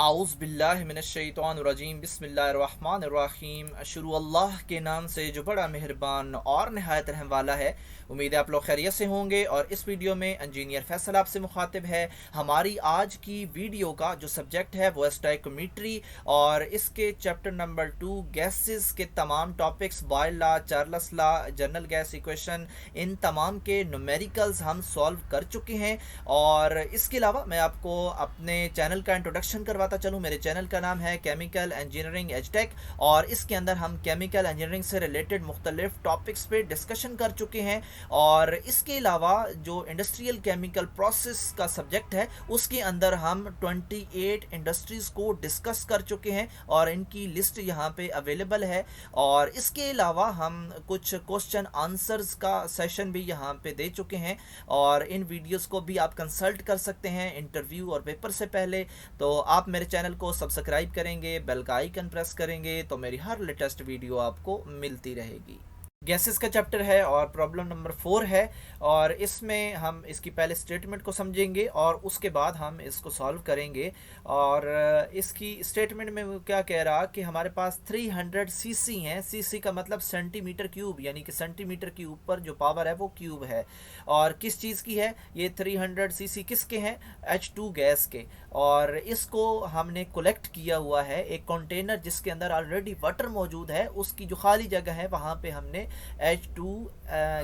आउज़ बिल्लाहि मिनश्शैतानिर्रजीम बिस्मिल्लाहिर्रहमानिर्रहीम। शुरू अल्लाह के नाम से जो बड़ा मेहरबान और निहायत रहम वाला है। उम्मीद है आप लोग खैरियत से होंगे। और इस वीडियो में इंजीनियर फैसल आपसे मुखातिब है। हमारी आज की वीडियो का जो सब्जेक्ट है वो है स्टोइकोमेट्री और इसके चैप्टर नंबर 2 गैसेस के तमाम topics, Boyle law, Charles law, general gas equation, इन तमाम के न्यूमेरिकल्स हम सॉल्व कर चुके हैं। और इसके अलावा मैं आपको अपने चैनल का इंट्रोडक्शन करवाता चलूँ। मेरे चैनल का नाम है केमिकल इंजीनियरिंग एजटेक और इसके अंदर हम केमिकल इंजीनियरिंग से रिलेटेड मुख्तलिफ टॉपिक्स पे डिस्कशन कर चुके हैं। और इसके अलावा जो इंडस्ट्रियल केमिकल प्रोसेस का सब्जेक्ट है उसके अंदर हम 28 इंडस्ट्रीज़ को डिस्कस कर चुके हैं और इनकी लिस्ट यहाँ पे अवेलेबल है। और इसके अलावा हम कुछ क्वेश्चन आंसर्स का सेशन भी यहाँ पे दे चुके हैं और इन वीडियोस को भी आप कंसल्ट कर सकते हैं इंटरव्यू और पेपर से पहले। तो आप मेरे चैनल को सब्सक्राइब करेंगे, बेल का आइकन प्रेस करेंगे तो मेरी हर लेटेस्ट वीडियो आपको मिलती रहेगी। गैसेस का चैप्टर है और प्रॉब्लम नंबर 4 है और इसमें हम इसकी पहले स्टेटमेंट को समझेंगे और उसके बाद हम इसको सॉल्व करेंगे। और इसकी स्टेटमेंट में वो क्या कह रहा कि हमारे पास 300 सीसी हैं। सीसी का मतलब सेंटीमीटर क्यूब, यानी कि सेंटीमीटर के ऊपर जो पावर है वो क्यूब है। और किस चीज़ की है ये 300 सीसी? किसके हैं? H2 गैस के। और इसको हमने कलेक्ट किया हुआ है एक कंटेनर जिसके अंदर ऑलरेडी वाटर मौजूद है। उसकी जो खाली जगह है वहाँ पे हमने H2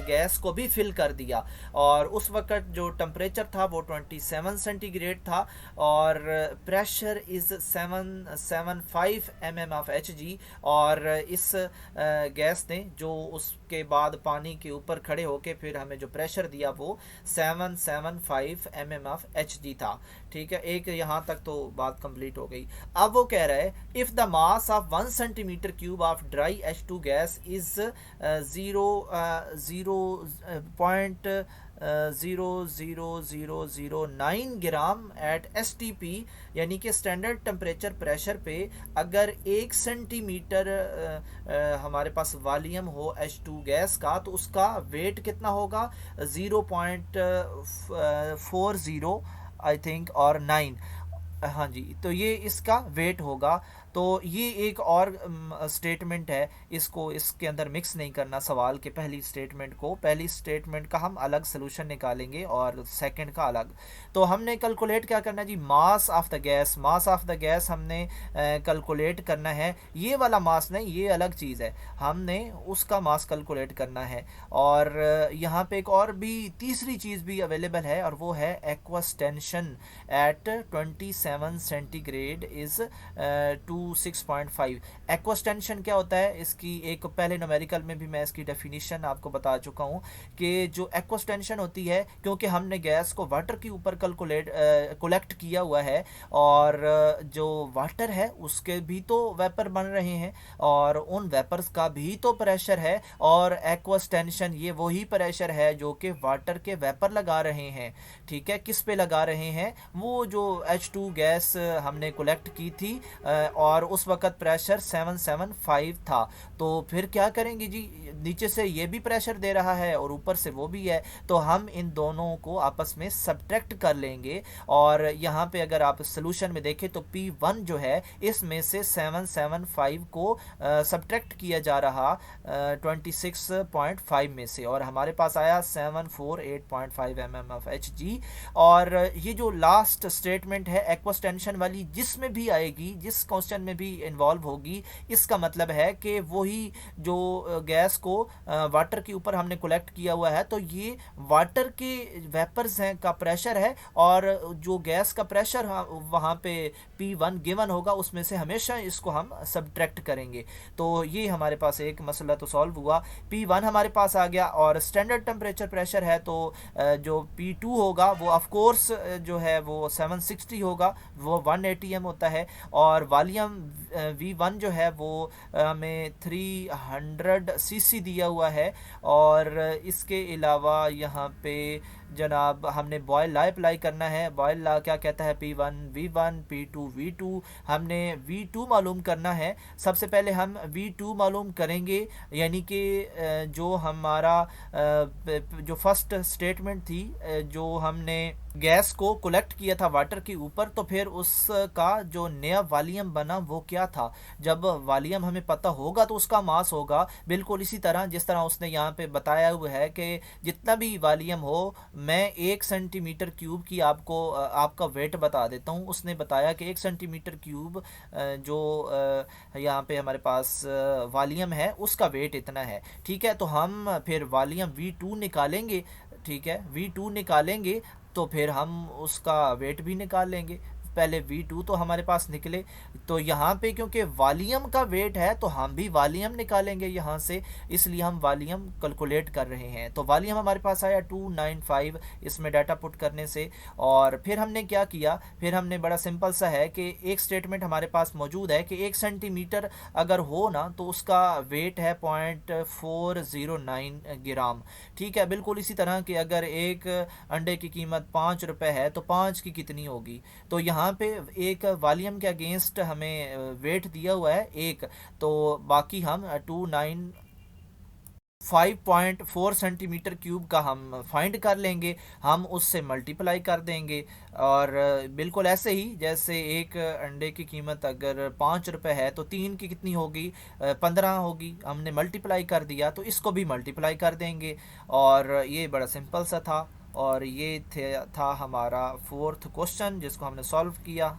गैस को भी फिल कर दिया। और उस वक्त जो टेम्परेचर था वो 27 सेंटीग्रेड था और pressure is 775 mm of Hg। और इस गैस ने जो उसके बाद पानी के ऊपर खड़े होके फिर हमें जो प्रेशर दिया वो 775 mm ऑफ Hg था। ठीक है, एक यहाँ तक तो बात कंप्लीट हो गई। अब वो कह रहा है if the mass of 1 centimetre cube of dry H2 gas is 0.00009 gram at STP, यानी कि स्टैंडर्ड टेम्परेचर प्रेशर पे अगर 1 सेंटीमीटर हमारे पास वॉल्यूम हो H2 गैस का तो उसका वेट कितना होगा? 0.40 आई थिंक और 9। हाँ जी, तो ये इसका वेट होगा। तो ये एक और स्टेटमेंट है, इसको इसके अंदर मिक्स नहीं करना सवाल के पहली स्टेटमेंट को। पहली स्टेटमेंट का हम अलग सोल्यूशन निकालेंगे और सेकंड का अलग। तो हमने कैलकुलेट क्या करना है जी? Mass of the gas. Mass of the gas हमने कैलकुलेट करना है। ये वाला मास नहीं, ये अलग चीज़ है, हमने उसका मास कैलकुलेट करना है। और यहाँ पे एक और भी तीसरी चीज़ भी अवेलेबल है और वो है aqueous tension eight 27 centigrade is 6.5। Aqueous tension क्या होता है? इसकी एक पहले न्यूमेरिकल में भी मैं इसकी डेफिनेशन आपको बता चुका हूँ कि जो एक्वस टेंशन होती है, क्योंकि हमने गैस को वाटर के ऊपर कलेक्ट किया हुआ है और जो वाटर है उसके भी तो वेपर बन रहे हैं और उन वेपर्स का भी तो प्रेशर है। और एक्वस टेंशन ये वही प्रेशर है जो कि वाटर के वेपर लगा रहे हैं। ठीक है, किस पे लगा रहे हैं? वो जो H2 गैस हमने कलेक्ट की थी और उस वक़्त प्रेशर 775 था। तो फिर क्या करेंगे जी? नीचे से ये भी प्रेशर दे रहा है और ऊपर से वो भी है, तो हम इन दोनों को आपस में सब्ट्रैक्ट कर लेंगे। और यहाँ पे अगर आप सोल्यूशन में देखें तो P1 जो है इसमें से 775 को सब्ट्रैक्ट किया जा रहा 26.5 में से और हमारे पास आया 748.5 mm ऑफ Hg। और ये जो लास्ट स्टेटमेंट है एक्वस टेंशन वाली, जिसमें भी आएगी, जिस क्वेश्चन में भी इन्वॉल्व होगी, इसका मतलब है कि वही जो गैस को वाटर के ऊपर हमने कलेक्ट किया हुआ है तो ये वाटर के वेपर्स हैं का प्रेशर है और जो गैस का प्रेशर वहाँ पे P1 गिवन होगा उसमें से हमेशा इसको हम सब्ट्रैक्ट करेंगे। तो ये हमारे पास एक मसला तो सॉल्व हुआ। P1 हमारे पास आ गया और स्टैंडर्ड टेम्परेचर प्रेशर है तो जो P2 होगा वो ऑफ कोर्स जो है वो 760 होगा, वो 180 m होता है। और वॉल्यूम V1 जो है वो हमें 300 सीसी दिया हुआ है। और इसके अलावा यहाँ पे जनाब हमने बॉयल लॉ अप्लाई करना है। बॉयल लॉ क्या कहता है? P1 V1 P2 V2। हमने V2 मालूम करना है। सबसे पहले हम V2 मालूम करेंगे, यानी कि जो हमारा जो फर्स्ट स्टेटमेंट थी, जो हमने गैस को कलेक्ट किया था वाटर के ऊपर, तो फिर उसका जो नया वॉल्यूम बना वो क्या था। जब वॉल्यूम हमें पता होगा तो उसका मास होगा। बिल्कुल इसी तरह जिस तरह उसने यहाँ पे बताया हुआ है कि जितना भी वॉल्यूम हो, मैं 1 सेंटीमीटर क्यूब की आपका वेट बता देता हूँ। उसने बताया कि 1 सेंटीमीटर क्यूब जो यहाँ पे हमारे पास वॉल्यूम है उसका वेट इतना है। ठीक है, तो हम फिर वॉल्यूम V2 निकालेंगे। ठीक है, V2 निकालेंगे तो फिर हम उसका वेट भी निकाल लेंगे। पहले V2 तो हमारे पास निकले, तो यहाँ पे क्योंकि वॉल्यूम का वेट है तो हम भी वॉल्यूम निकालेंगे यहाँ से, इसलिए हम वॉल्यूम कैलकुलेट कर रहे हैं। तो वॉल्यूम हमारे पास आया 295 इसमें डाटा पुट करने से। और फिर हमने क्या किया, फिर हमने बड़ा सिंपल सा है कि एक स्टेटमेंट हमारे पास मौजूद है कि 1 सेंटीमीटर अगर हो ना तो उसका वेट है 0.409 ग्राम। ठीक है, बिल्कुल इसी तरह कि अगर एक अंडे की कीमत 5 रुपये है तो 5 की कितनी होगी। तो यहाँ पे एक वॉल्यूम के अगेंस्ट हमें वेट दिया हुआ है एक, तो बाकी हम 5.4 सेंटीमीटर क्यूब का हम फाइंड कर लेंगे, हम उससे मल्टीप्लाई कर देंगे। और बिल्कुल ऐसे ही जैसे एक अंडे की कीमत अगर 5 रुपये है तो 3 की कितनी होगी, 15 होगी। हमने मल्टीप्लाई कर दिया तो इसको भी मल्टीप्लाई कर देंगे। और ये बड़ा सिंपल सा था। और ये था हमारा 4th क्वेश्चन जिसको हमने सॉल्व किया।